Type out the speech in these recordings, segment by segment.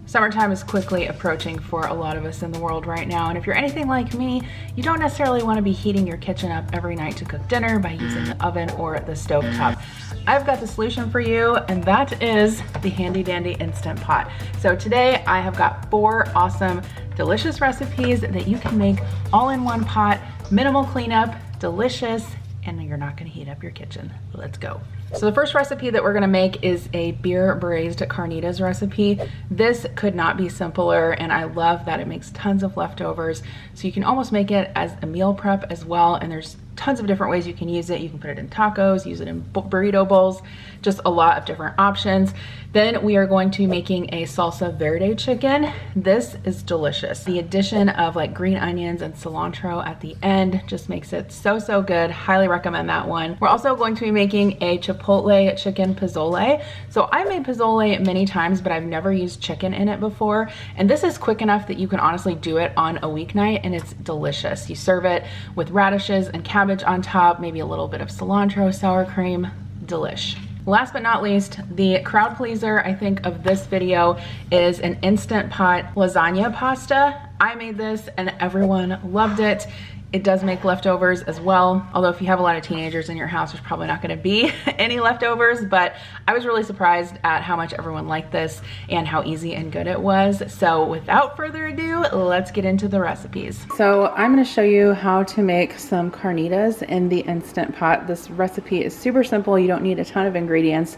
Summertime is quickly approaching for a lot of us in the world right now, and if you're anything like me, you don't necessarily want to be heating your kitchen up every night to cook dinner by using the oven or the stovetop. I've got the solution for you, and that is the handy dandy Instant Pot. So today I have got 4 awesome, delicious recipes that you can make all in one pot, minimal cleanup, delicious, and you're not gonna heat up your kitchen. Let's go. So the first recipe that we're gonna make is a beer braised carnitas recipe. This could not be simpler, and I love that it makes tons of leftovers. So you can almost make it as a meal prep as well, and there's tons of different ways you can use it. You can put it in tacos, use it in burrito bowls, just a lot of different options. Then we are going to be making a salsa verde chicken. This is delicious. The addition of like green onions and cilantro at the end just makes it so, so good. Highly recommend that one. We're also going to be making a chipotle chicken pozole. So I made pozole many times, but I've never used chicken in it before. And this is quick enough that you can honestly do it on a weeknight, and it's delicious. You serve it with radishes and cabbage on top, maybe a little bit of cilantro, sour cream, delish. Last but not least, the crowd pleaser, I think, of this video is an Instant Pot lasagna pasta. I made this and everyone loved it. It does make leftovers as well, although if you have a lot of teenagers in your house, there's probably not gonna be any leftovers, but I was really surprised at how much everyone liked this and how easy and good it was. So without further ado, let's get into the recipes. So I'm gonna show you how to make some carnitas in the Instant Pot. This recipe is super simple. You don't need a ton of ingredients.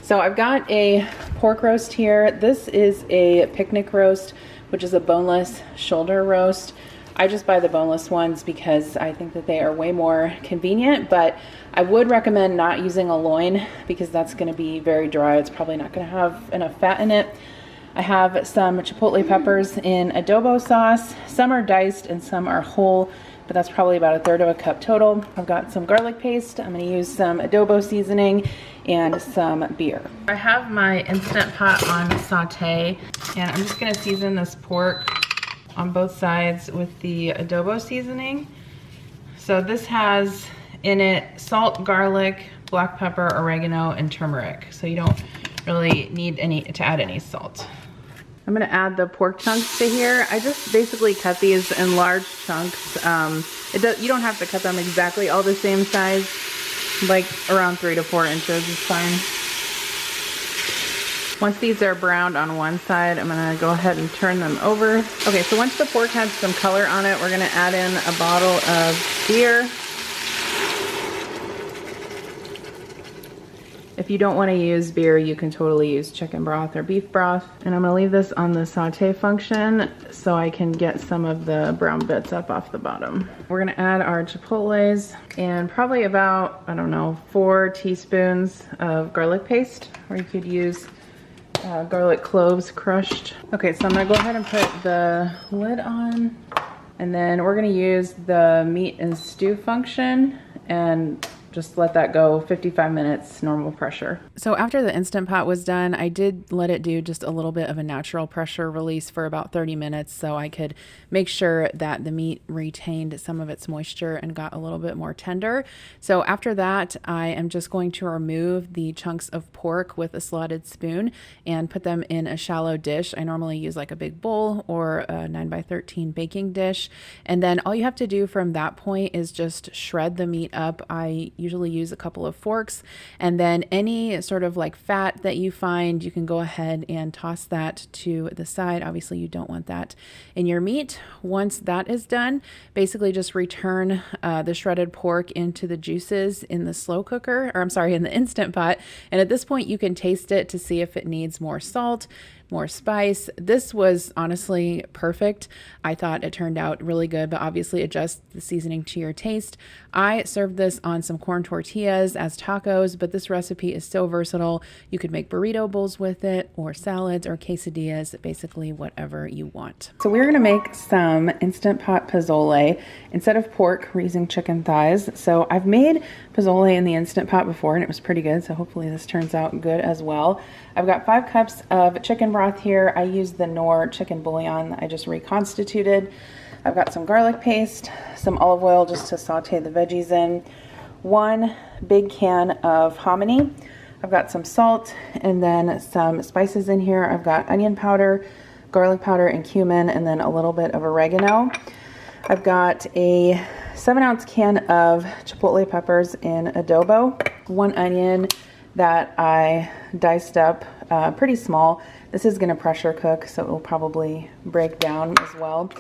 So I've got a pork roast here. This is a picnic roast, which is a boneless shoulder roast. I just buy the boneless ones because I think that they are way more convenient, but I would recommend not using a loin because that's gonna be very dry. It's probably not gonna have enough fat in it. I have some chipotle peppers in adobo sauce. Some are diced and some are whole, but that's probably about 1/3 of a cup total. I've got some garlic paste. I'm gonna use some adobo seasoning and some beer. I have my Instant Pot on saute, and I'm just gonna season this pork on both sides with the adobo seasoning. So this has in it salt, garlic, black pepper, oregano, and turmeric. So you don't really need to add any salt. I'm gonna add the pork chunks to here. I just basically cut these in large chunks. You don't have to cut them exactly all the same size, like around 3 to 4 inches is fine. Once these are browned on one side, I'm gonna go ahead and turn them over. Okay, so once the pork has some color on it, we're gonna add in a bottle of beer. If you don't wanna use beer, you can totally use chicken broth or beef broth. And I'm gonna leave this on the saute function so I can get some of the brown bits up off the bottom. We're gonna add our chipotles and probably about, I don't know, 4 teaspoons of garlic paste, or you could use garlic cloves crushed. Okay, so I'm gonna go ahead and put the lid on, and then we're gonna use the meat and stew function and just let that go 55 minutes, normal pressure. So after the Instant Pot was done, I did let it do just a little bit of a natural pressure release for about 30 minutes so I could make sure that the meat retained some of its moisture and got a little bit more tender. So after that, I am just going to remove the chunks of pork with a slotted spoon and put them in a shallow dish. I normally use like a big bowl or a 9x13 baking dish. And then all you have to do from that point is just shred the meat up. I usually use a couple of forks, and then any sort of like fat that you find, you can go ahead and toss that to the side. Obviously you don't want that in your meat. Once that is done, basically just return the shredded pork into the juices in the slow cooker, or I'm sorry, in the Instant Pot. And at this point you can taste it to see if it needs more salt, more spice. This was honestly perfect. I thought it turned out really good, but obviously adjust the seasoning to your taste. I served this on some corn tortillas as tacos, but this recipe is so versatile. You could make burrito bowls with it, or salads, or quesadillas, basically whatever you want. So we're gonna make some Instant Pot pozole. Instead of pork, we're using chicken thighs. So I've made pozole in the Instant Pot before and it was pretty good, so hopefully this turns out good as well. I've got 5 cups of chicken broth here. I use the Knorr chicken bouillon that I just reconstituted. I've got some garlic paste, some olive oil just to saute the veggies in, 1 big can of hominy. I've got some salt and then some spices in here. I've got onion powder, garlic powder, and cumin, and then a little bit of oregano. I've got a 7-ounce can of chipotle peppers in adobo, 1 onion that I diced up pretty small. This is gonna pressure cook, so it will probably break down as well.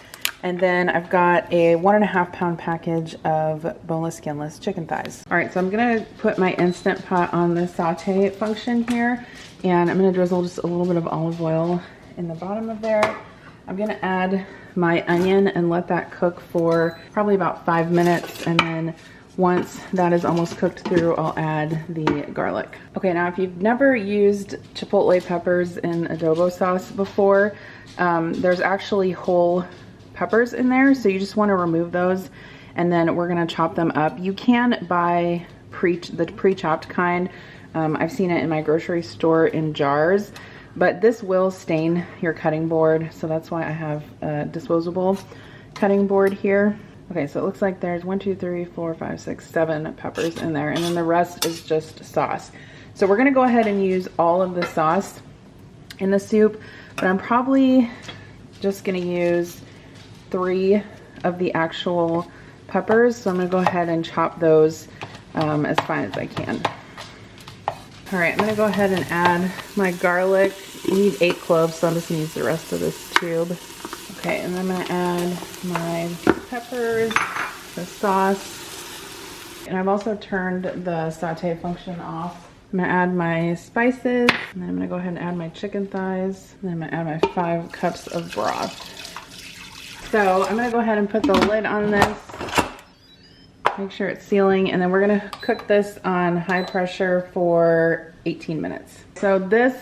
And then I've got a 1.5 pound package of boneless, skinless chicken thighs. All right, so I'm gonna put my Instant Pot on the saute function here, and I'm gonna drizzle just a little bit of olive oil in the bottom of there. I'm gonna add my onion and let that cook for probably about 5 minutes, and then once that is almost cooked through, I'll add the garlic. Okay, now if you've never used chipotle peppers in adobo sauce before, there's actually whole peppers in there, so you just want to remove those, and then we're going to chop them up. You can buy the pre-chopped kind. I've seen it in my grocery store in jars, but this will stain your cutting board, so that's why I have a disposable cutting board here. Okay, so it looks like there's 1, 2, 3, 4, 5, 6, 7 peppers in there, and then the rest is just sauce. So we're going to go ahead and use all of the sauce in the soup, but I'm probably just going to use 3 of the actual peppers, so I'm gonna go ahead and chop those as fine as I can. All right, I'm gonna go ahead and add my garlic. You need 8 cloves, so I'm just gonna use the rest of this tube. Okay, and then I'm gonna add my peppers, the sauce, and I've also turned the saute function off. I'm gonna add my spices, and then I'm gonna go ahead and add my chicken thighs, and then I'm gonna add my 5 cups of broth. So I'm gonna go ahead and put the lid on this, make sure it's sealing, and then we're gonna cook this on high pressure for 18 minutes. So this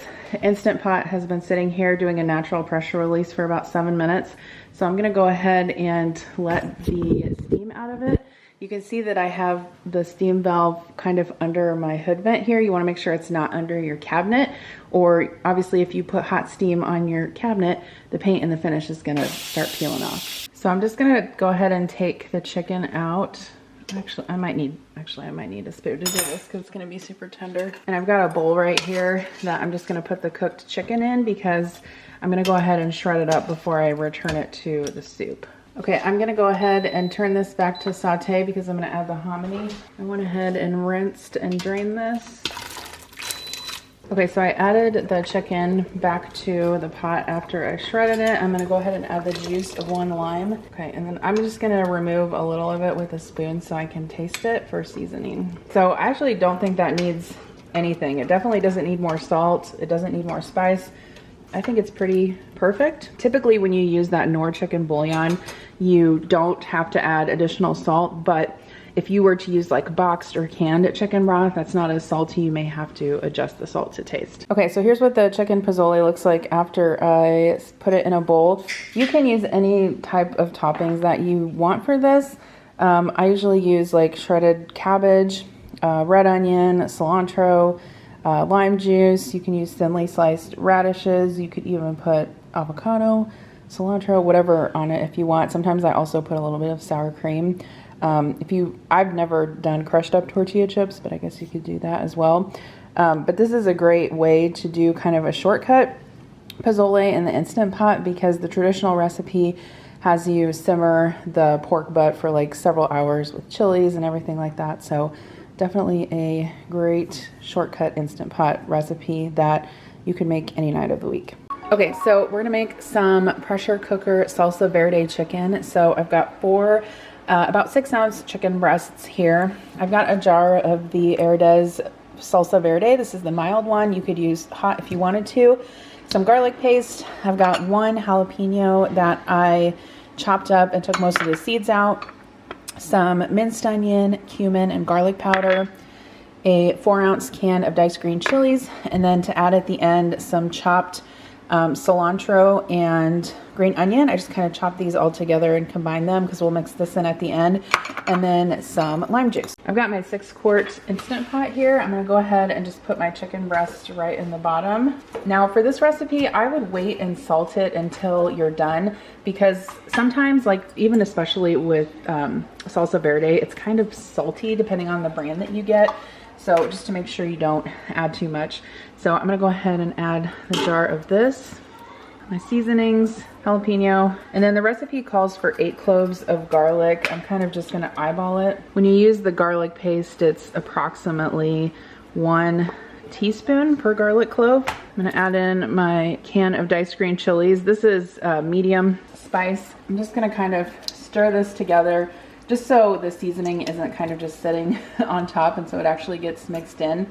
Instant Pot has been sitting here doing a natural pressure release for about 7 minutes. So I'm gonna go ahead and let the steam out of it. You can see that I have the steam valve kind of under my hood vent here. You wanna make sure it's not under your cabinet, or obviously if you put hot steam on your cabinet, the paint and the finish is gonna start peeling off. So I'm just gonna go ahead and take the chicken out. Actually, I might need a spoon to do this because it's gonna be super tender. And I've got a bowl right here that I'm just gonna put the cooked chicken in because I'm gonna go ahead and shred it up before I return it to the soup. Okay, I'm gonna go ahead and turn this back to saute because I'm gonna add the hominy. I went ahead and rinsed and drained this. Okay, so I added the chicken back to the pot after I shredded it. I'm gonna go ahead and add the juice of 1 lime. Okay, and then I'm just gonna remove a little of it with a spoon so I can taste it for seasoning. So I actually don't think that needs anything. It definitely doesn't need more salt. It doesn't need more spice. I think it's pretty perfect. Typically when you use that Knorr chicken bouillon, you don't have to add additional salt, but if you were to use like boxed or canned chicken broth that's not as salty, you may have to adjust the salt to taste. Okay, so here's what the chicken pozole looks like after I put it in a bowl. You can use any type of toppings that you want for this. I usually use like shredded cabbage, red onion, cilantro, lime juice. You can use thinly sliced radishes. You could even put avocado, cilantro, whatever on it if you want. Sometimes I also put a little bit of sour cream. I've never done crushed up tortilla chips, but I guess you could do that as well. But this is a great way to do kind of a shortcut pozole in the Instant Pot because the traditional recipe has you simmer the pork butt for like several hours with chilies and everything like that. So definitely a great shortcut Instant Pot recipe that you can make any night of the week. Okay, so we're gonna make some pressure cooker salsa verde chicken. So I've got about 6-ounce chicken breasts here. I've got a jar of the Verde's salsa verde. This is the mild one. You could use hot if you wanted to. Some garlic paste. I've got 1 jalapeno that I chopped up and took most of the seeds out. Some minced onion, cumin, and garlic powder. A 4-ounce can of diced green chilies. And then to add at the end, some chopped cilantro and green onion. I just kind of chop these all together and combine them because we'll mix this in at the end. And then some lime juice. I've got my 6-quart Instant Pot here. I'm gonna go ahead and just put my chicken breast right in the bottom. Now for this recipe, I would wait and salt it until you're done because sometimes, like even especially with salsa verde, it's kind of salty depending on the brand that you get. So just to make sure you don't add too much. So I'm gonna go ahead and add the jar of this, my seasonings, jalapeno, and then the recipe calls for 8 cloves of garlic. I'm kind of just gonna eyeball it. When you use the garlic paste, it's approximately 1 teaspoon per garlic clove. I'm gonna add in my can of diced green chilies. This is medium spice. I'm just gonna kind of stir this together just so the seasoning isn't kind of just sitting on top, and so it actually gets mixed in.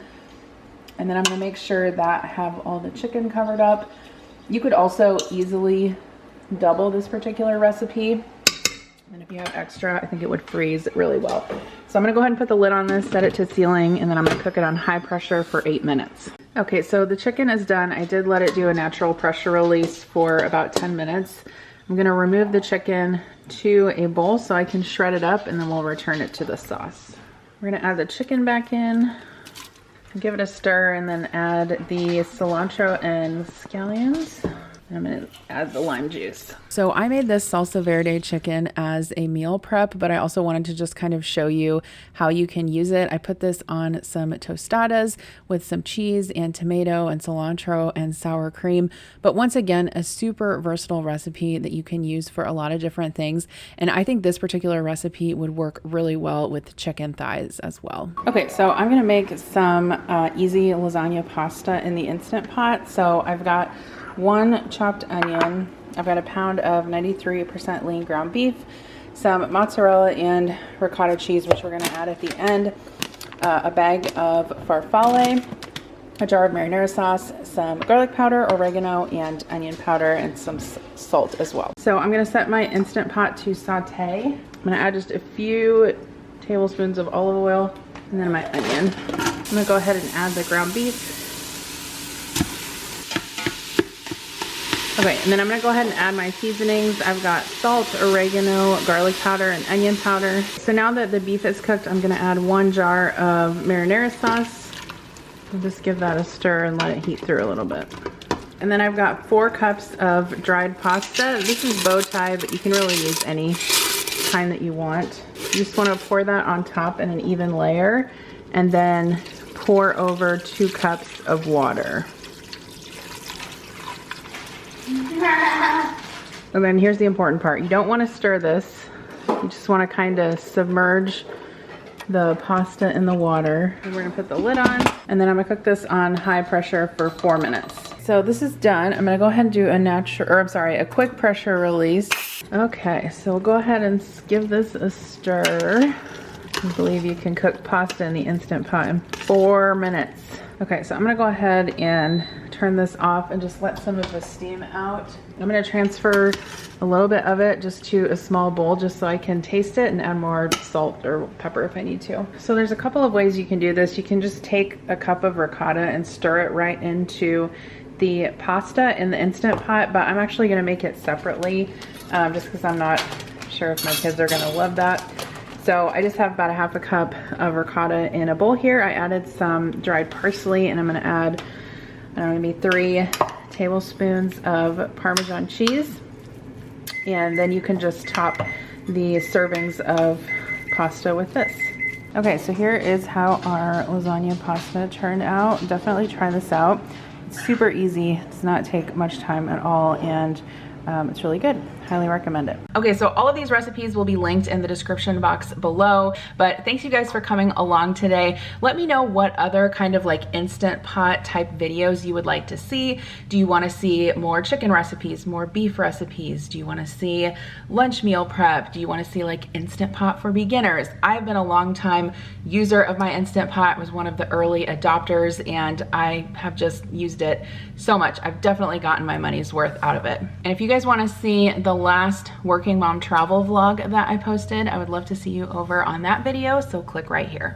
And then I'm gonna make sure that I have all the chicken covered up. You could also easily double this particular recipe. And if you have extra, I think it would freeze really well. So I'm gonna go ahead and put the lid on this, set it to sealing, and then I'm gonna cook it on high pressure for 8 minutes. Okay, so the chicken is done. I did let it do a natural pressure release for about 10 minutes. I'm gonna remove the chicken to a bowl so I can shred it up, and then we'll return it to the sauce. We're gonna add the chicken back in, give it a stir, and then add the cilantro and scallions. I'm gonna add the lime juice. So I made this salsa verde chicken as a meal prep, but I also wanted to just kind of show you how you can use it. I put this on some tostadas with some cheese and tomato and cilantro and sour cream. But once again, a super versatile recipe that you can use for a lot of different things. And I think this particular recipe would work really well with chicken thighs as well. Okay, so I'm gonna make some easy lasagna pasta in the Instant Pot. So I've got 1 chopped onion, I've got a pound of 93% lean ground beef, some mozzarella and ricotta cheese, which we're going to add at the end, a bag of farfalle, a jar of marinara sauce, some garlic powder, oregano, and onion powder, and some salt as well. So I'm going to set my Instant Pot to saute. I'm going to add just a few tablespoons of olive oil and then my onion. I'm going to go ahead and add the ground beef. Okay, and then I'm gonna go ahead and add my seasonings. I've got salt, oregano, garlic powder, and onion powder. So now that the beef is cooked, I'm gonna add 1 jar of marinara sauce. I'll just give that a stir and let it heat through a little bit. And then I've got 4 cups of dried pasta. This is bow tie, but you can really use any kind that you want. You just wanna pour that on top in an even layer, and then pour over 2 cups of water. And then here's the important part. You don't want to stir this. You just want to kind of submerge the pasta in the water. And we're going to put the lid on, and then I'm going to cook this on high pressure for 4 minutes. So this is done. I'm going to go ahead and do a quick pressure release. Okay, so we'll go ahead and give this a stir. I believe you can cook pasta in the Instant Pot in 4 minutes. Okay, so I'm gonna go ahead and turn this off and just let some of the steam out. I'm gonna transfer a little bit of it just to a small bowl just so I can taste it and add more salt or pepper if I need to. So there's a couple of ways you can do this. You can just take a cup of ricotta and stir it right into the pasta in the Instant Pot, but I'm actually gonna make it separately just because I'm not sure if my kids are gonna love that. So I just have about a half a cup of ricotta in a bowl here. I added some dried parsley, and I'm gonna add, I don't know, maybe 3 tablespoons of Parmesan cheese. And then you can just top the servings of pasta with this. Okay, so here is how our lasagna pasta turned out. Definitely try this out. It's super easy, it does not take much time at all, and it's really good. Highly recommend it. Okay, so all of these recipes will be linked in the description box below, but thanks you guys for coming along today. Let me know what other kind of like Instant Pot type videos you would like to see. Do you want to see more chicken recipes, more beef recipes? Do you want to see lunch meal prep? Do you want to see like Instant Pot for beginners? I've been a long time user of my Instant Pot, was one of the early adopters, and I have just used it so much. I've definitely gotten my money's worth out of it. And if you guys want to see the last working mom travel vlog that I posted, I would love to see you over on that video, so click right here.